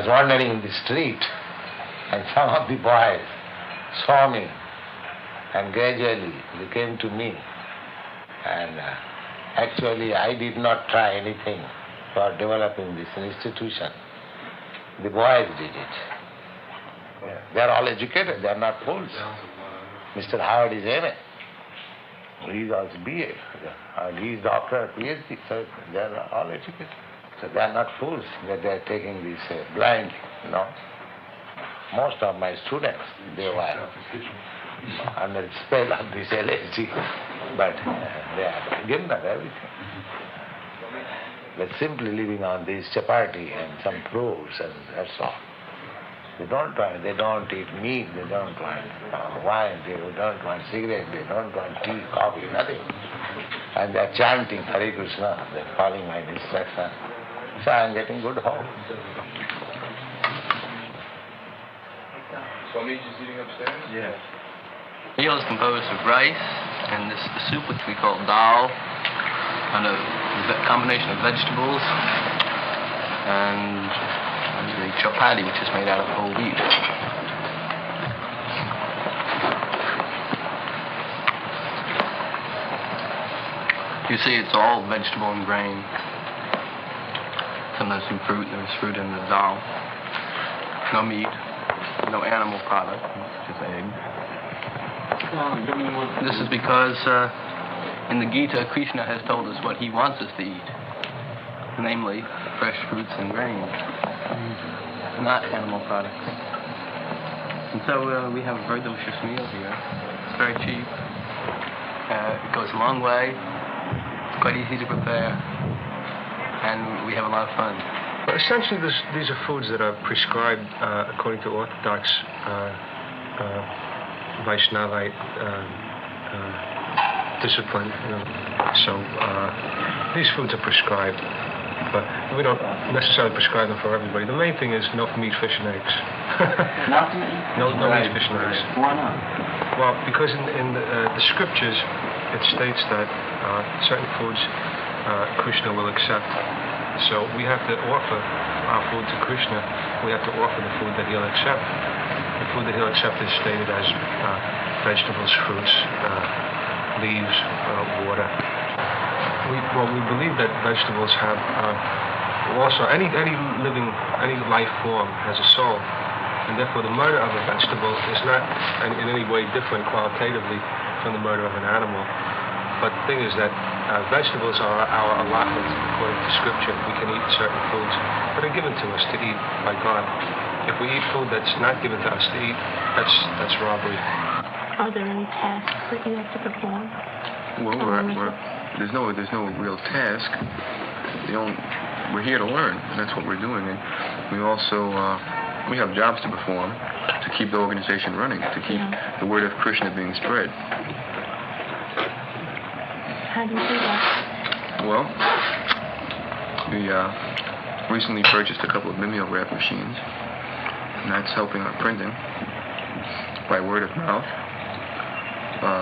was wandering in the street and some of the boys saw me and gradually they came to me. And actually I did not try anything for developing this institution. The boys did it. They are all educated, they are not fools. Mr. Howard is M.A. He is also B.A. And he is doctor, Ph.D. So they are all educated. So they are not fools that they are taking this blindly, no. Most of my students, they were under the spell of this LSD, but they are beginner everything. They're simply living on this chapati and some fruits and that's all. They don't eat meat, they don't want wine, they don't want cigarette, they don't want tea, coffee, nothing. And they're chanting Hare Krishna, they're following my instruction. So I'm getting good hope. Swami, just eating upstairs? Yes. Meal is composed of rice and this soup which we call dal, and a combination of vegetables, and the chapati, which is made out of whole wheat. You see, it's all vegetable and grain. Sometimes some fruit. There's fruit in the dal. No meat, no animal product, just eggs. This is because in the Gita, Krishna has told us what he wants us to eat, namely fresh fruits and grains, not animal products. And so we have a very delicious meal here. It's very cheap. It goes a long way. It's quite easy to prepare. And we have a lot of fun. Well, essentially, these are foods that are prescribed according to Orthodox Vaishnavite discipline. So these foods are prescribed, but we don't necessarily prescribe them for everybody. The main thing is no meat, fish, and eggs. No meat, fish, and eggs. Why not? Well, because in the scriptures, it states that certain foods Krishna will accept. So we have to offer our food to Krishna. We have to offer the food that he'll accept. The food that he'll accept is stated as vegetables, fruits, leaves, water. We believe that vegetables have also any life form has a soul, and therefore the murder of a vegetable is not in any way different qualitatively from the murder of an animal. But the thing is that vegetables are our allotment according to Scripture. We can eat certain foods that are given to us to eat by God. If we eat food that's not given to us to eat, that's robbery. Are there any tasks that you have to perform? Well, there's no real task. We're here to learn, and that's what we're doing. And we also we have jobs to perform to keep the organization running, to keep the word of Krishna being spread. How do you do that? Well, we recently purchased a couple of mimeograph machines, and that's helping our printing by word of mouth,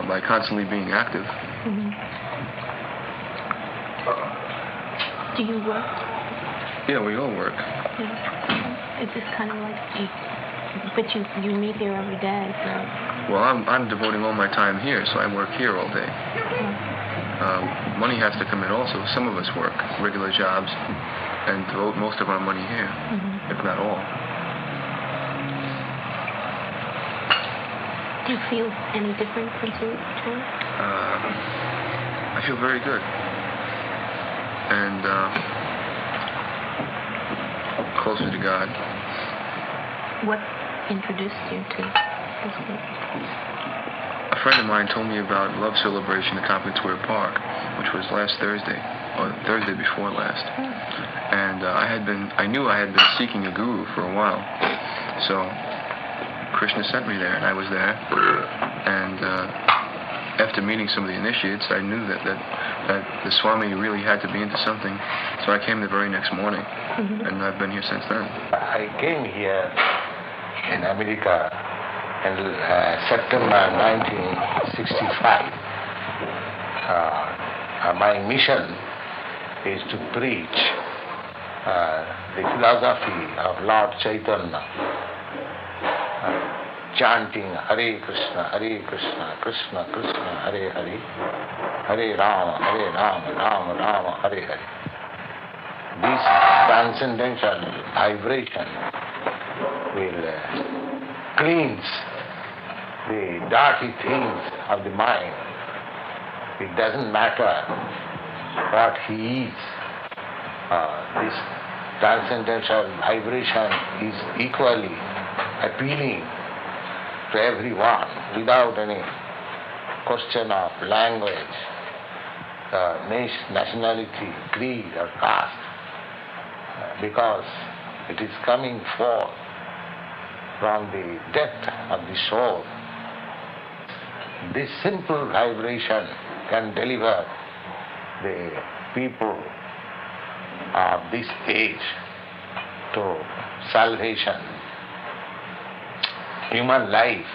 by constantly being active. Mm-hmm. Do you work? Yeah, we all work. Yeah. It's just kind of like, but you meet here every day, so. Well, I'm devoting all my time here, so I work here all day. Money has to come in also. Some of us work regular jobs and devote most of our money here, if not all. Do you feel any different from two? I feel very good. And closer to God. What introduced you to this group? A friend of mine told me about Love Celebration at Tompkins Square Park, which was last Thursday, or Thursday before last. And I knew I had been seeking a guru for a while. So Krishna sent me there, and I was there. And after meeting some of the initiates, I knew that the Swami really had to be into something. So I came the very next morning, and I've been here since then. I came here in America in September 1965. My mission is to preach the philosophy of Lord Chaitanya, chanting Hare Krishna, Krishna Krishna, Hare Hare, Hare Rama, Rama Rama, Hare Hare. This transcendental vibration will cleanse the dirty things of the mind. It doesn't matter what he is. This transcendental vibration is equally appealing to everyone without any question of language, nationality, creed or caste, because it is coming forth from the depth of the soul. This simple vibration can deliver the people of this age to salvation. Human life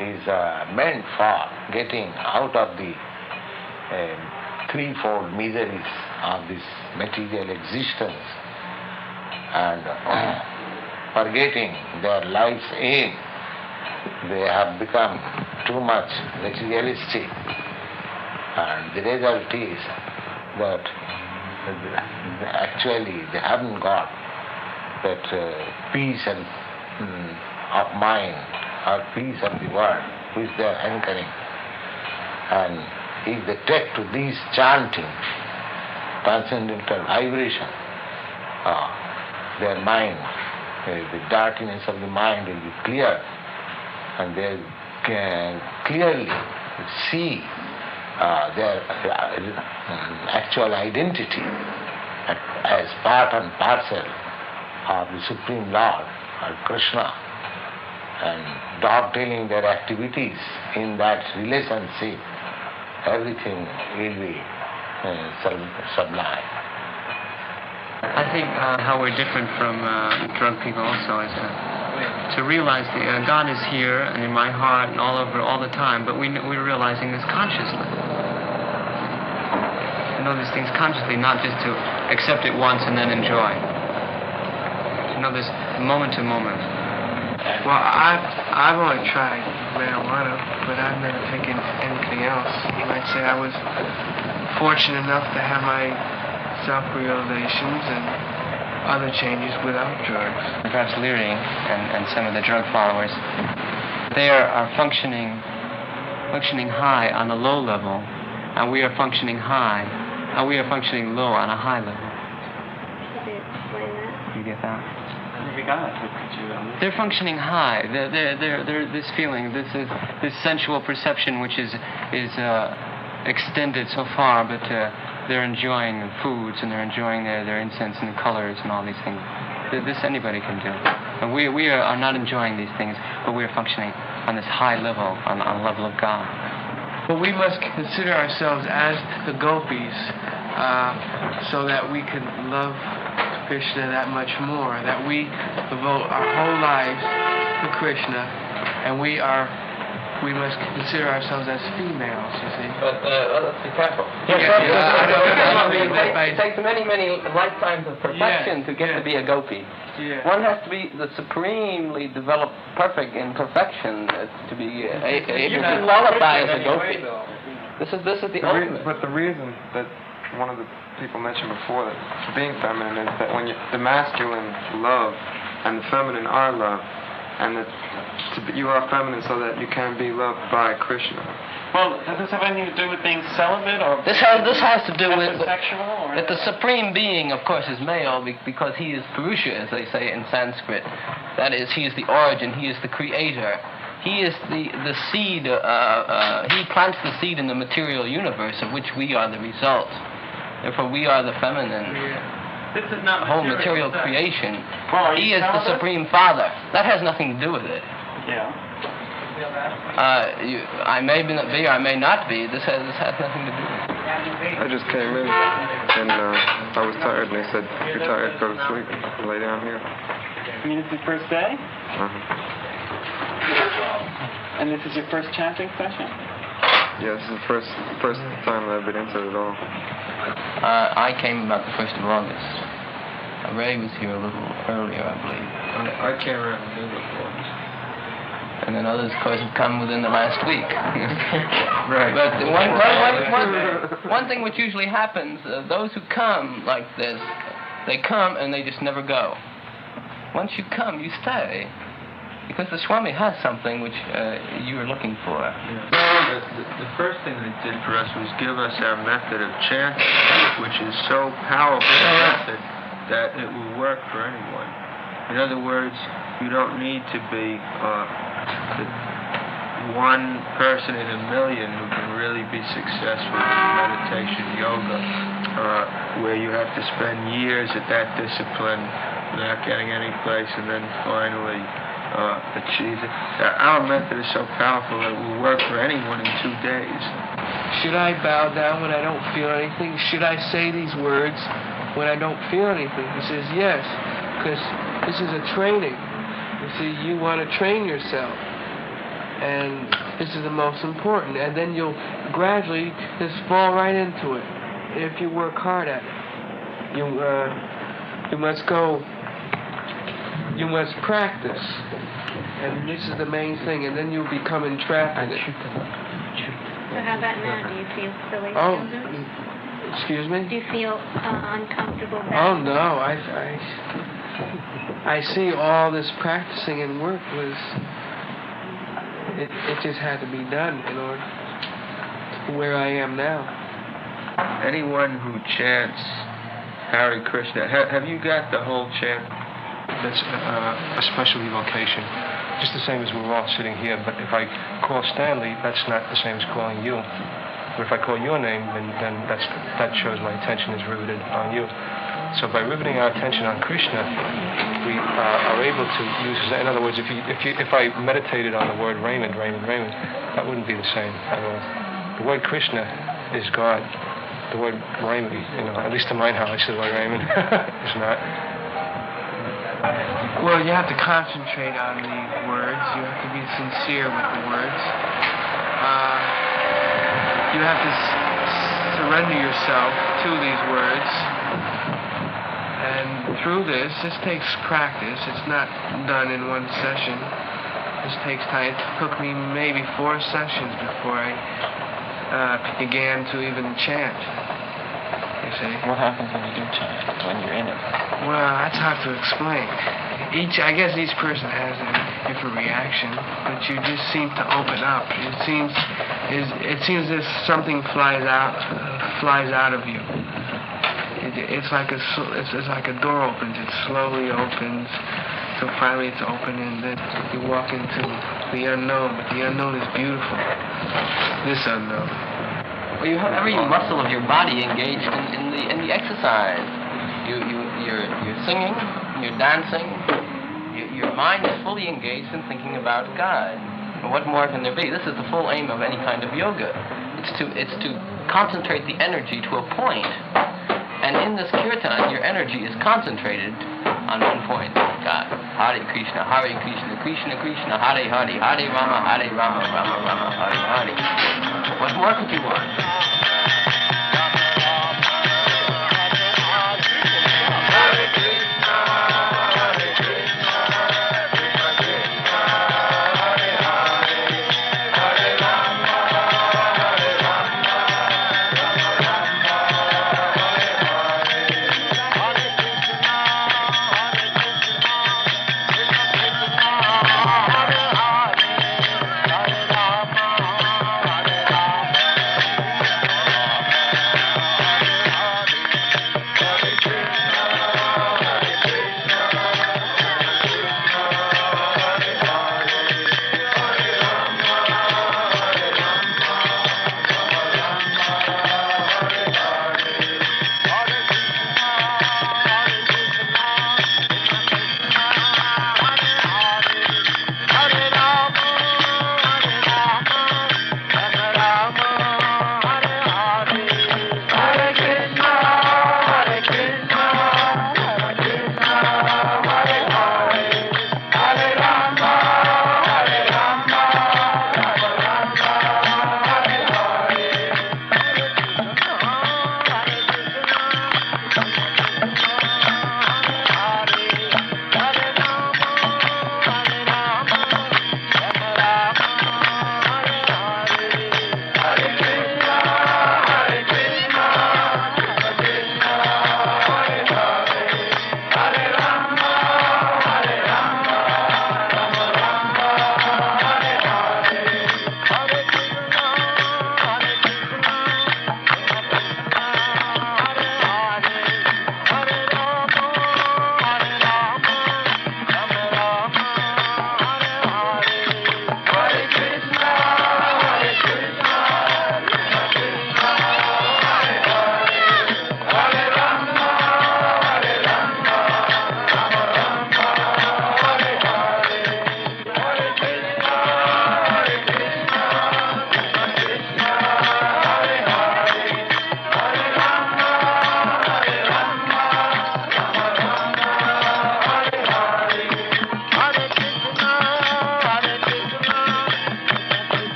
is meant for getting out of the threefold miseries of this material existence and forgetting their life's aim. They have become too much materialistic, and the result is that actually they haven't got that peace and of mind or peace of the world which they are anchoring. And if they take to these chanting, transcendental vibration, their mind, the dirtiness of the mind will be clear, and they can clearly see their actual identity as part and parcel of the Supreme Lord or Krishna, and dovetailing their activities in that relationship, everything will be sublime. I think how we're different from drunk people also is to realize that God is here and in my heart and all over all the time, but we're realizing this consciously. To know these things consciously, not just to accept it once and then enjoy. To know this moment to moment. Well, I've only tried marijuana, but I've never taken anything else. You might say I was fortunate enough to have my self-realizations and other changes without drugs. Perhaps Leary and some of the drug followers, they are functioning high on a low level, and we are functioning high, and we are functioning low on a high level. Could you explain that? You get that? They're functioning high. They're this feeling, this sensual perception, which is extended so far, but they're enjoying the foods and they're enjoying their incense and the colors and all these things. This anybody can do. And we are not enjoying these things, but we are functioning on this high level, on the level of God. But we must consider ourselves as the gopis, so that we can love Krishna that much more, that we devote our whole lives to Krishna, and we must consider ourselves as females, you see. But let's be careful. It takes many lifetimes of perfection to get to be a gopi. Yeah. One has to be the supremely developed, perfect in perfection to be able to qualify as a gopi. This is the ultimate. But the reason that one of the people mentioned before that being feminine is that when the masculine love and the feminine are love, and that you are feminine so that you can be loved by Krishna. Well, does this have anything to do with being celibate, or This has to do with heterosexual, or that the supreme being, of course, is male because he is Purusha, as they say in Sanskrit. That is, he is the origin, he is the creator. He is the seed. He plants the seed in the material universe of which we are the result. Therefore, we are the feminine. this is not Whole material creation. Well, are He you is the celibate? Supreme Father. That has nothing to do with it. Yeah. I may be, I may not be. This has nothing to do with it. I just came in and I was tired, and they said, if you're tired, go to sleep. Lay down here. I mean, it's your first day, and this is your first chanting session. Yeah, this is the first time that I've been into it at all. I came about the 1st of August. Ray was here a little earlier, I believe. I came around the middle of August. And then others, of course, have come within the last week. Right. But one thing which usually happens, those who come like this, they come and they just never go. Once you come, you stay. Because the Swami has something which you were looking for. Yeah. The first thing they did for us was give us our method of chanting, which is so powerful a method that it will work for anyone. In other words, you don't need to be the one person in a million who can really be successful in meditation yoga, where you have to spend years at that discipline without getting any place and then finally achieve it. Our method is so powerful that it will work for anyone in 2 days. Should I bow down when I don't feel anything? Should I say these words when I don't feel anything? He says, yes, because this is a training. You see, you want to train yourself. And this is the most important. And then you'll gradually just fall right into it if you work hard at it. You must go, you must practice. And this is the main thing. And then you'll become entrapped in it. So how about now? Do you feel silly? Excuse me? Do you feel uncomfortable? Oh no, I see all this practicing and work was, it just had to be done in order to where I am now. Anyone who chants Hare Krishna, have you got the whole chant? That's a special evocation. Just the same as we're all sitting here, but if I call Stanley, that's not the same as calling you. But if I call your name, then that shows my attention is riveted on you. So by riveting our attention on Krishna, we are able to use. In other words, if I meditated on the word Raymond, that wouldn't be the same at all. The word Krishna is God. The word Raymond, at least in my knowledge, the word Raymond is not. Well, you have to concentrate on these words. You have to be sincere with the words. You have to surrender yourself to these words. And through this takes practice. It's not done in one session. This takes time. It took me maybe 4 sessions before I began to even chant. You see? What happens when you do chant, when you're in it? Well, that's hard to explain. I guess each person has a different reaction, but you just seem to open up. It seems as if something flies out of you. It's like a door opens. It slowly opens, so finally it's open, and then you walk into the unknown. But the unknown is beautiful. This unknown. Well, you have every muscle of your body engaged in the exercise. You're singing, you're dancing. Your mind is fully engaged in thinking about God. And what more can there be? This is the full aim of any kind of yoga. It's to concentrate the energy to a point. And in this kirtan, your energy is concentrated on one point, God. Hare Krishna, Krishna Krishna, Hare Hare, Hare Rama, Rama Rama, Hare Hare. What more could you want?